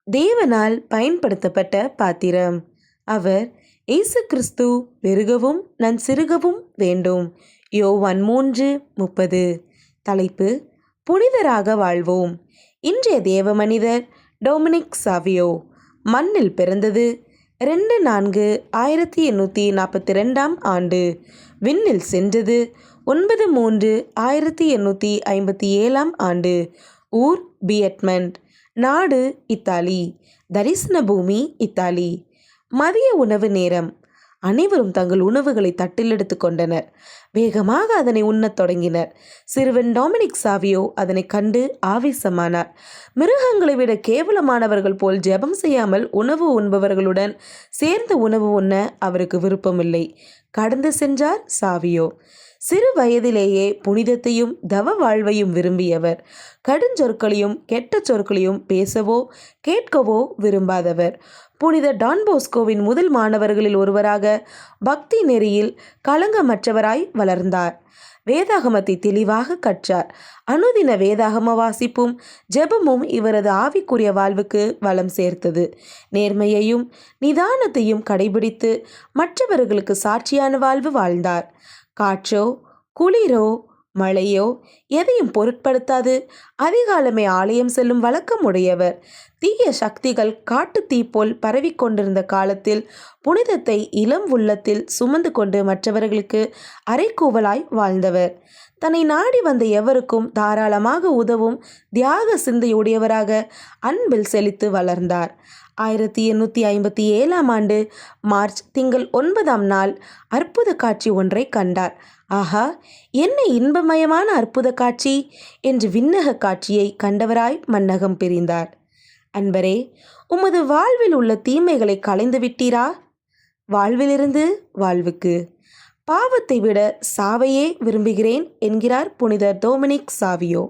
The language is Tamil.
தேவனால் பயன்படுத்தப்பட்ட பாத்திரம். அவர் இயேசு கிறிஸ்து பெருகவும் நான் சிறுகவும் வேண்டும். யோவான் 3:30. தலைப்பு: புனிதராக வாழ்வோம். இன்றைய தேவ மனிதர் டொமினிக் சாவியோ. மண்ணில் பிறந்தது 2/4/1842 ஆண்டு. விண்ணில் சென்றது 9/3/1857 ஆண்டு. ஊர் பியட்மண்ட். நாடு இத்தாலி. தரிசன பூமி இத்தாலி. மதிய உணவு நேரம். அனைவரும் தங்கள் உணவுகளை தட்டில் எடுத்து கொண்டனர். வேகமாக அதனை உண்ணத் தொடங்கினர். சிறுவன் டொமினிக் சாவியோ அதனை கண்டு ஆவேசமானார். மிருகங்களை விட கேவலமானவர்கள் போல் ஜெபம் செய்யாமல் உணவு உண்பவர்களுடன் சேர்ந்து உணவு உண்ண அவருக்கு விருப்பமில்லை. கடந்து சென்றார் சாவியோ. சிறு வயதிலேயே புனிதத்தையும் தவ வாழ்வையும் விரும்பியவர். கடுஞ்சொற்களையும் கெட்ட சொற்களையும் பேசவோ கேட்கவோ விரும்பாதவர். புனித டான் போஸ்கோவின் முதல் மாணவர்களில் ஒருவராக பக்தி நெறியில் களங்கமற்றவராய் வளர்ந்தார். வேதாகமத்தை தெளிவாக கற்றார். அனுதின வேதாகம வாசிப்பும் ஜெபமும் இவரது ஆவிக்குரிய வாழ்வுக்கு வளம் சேர்த்தது. நேர்மையையும் நிதானத்தையும் கடைபிடித்து மற்றவர்களுக்கு சாட்சியான வாழ்வு வாழ்ந்தார். காற்றோ குளிரோ மழையோ எதையும் பொருட்படுத்தாது அதிகாலமே ஆலயம் செல்லும் வழக்கம் உடையவர். தீய சக்திகள் காட்டு தீ போல் பரவிக்கொண்டிருந்த காலத்தில் புனிதத்தை இளம் உள்ளத்தில் சுமந்து கொண்டு மற்றவர்களுக்கு அரைக்கூவலாய் வாழ்ந்தவர். தன்னை நாடி வந்த எவருக்கும் தாராளமாக உதவும் தியாக சிந்தையுடையவராக அன்பில் செழித்து வளர்ந்தார். 1857 ஆண்டு மார்ச் திங்கள் 9ஆம் நாள் அற்புத காட்சி ஒன்றை கண்டார். ஆஹா, என்ன இன்பமயமான அற்புத காட்சி என்று விண்ணக காட்சியை கண்டவராய் மன்னகம் பிரிந்தார். அன்பரே, உமது வாழ்வில் உள்ள தீமைகளை களைந்து விட்டீரா? வாழ்விலிருந்து வாழ்வுக்கு. பாவத்தை விட சாவையே விரும்புகிறேன் என்கிறார் புனிதர் டொமினிக் சாவியோ.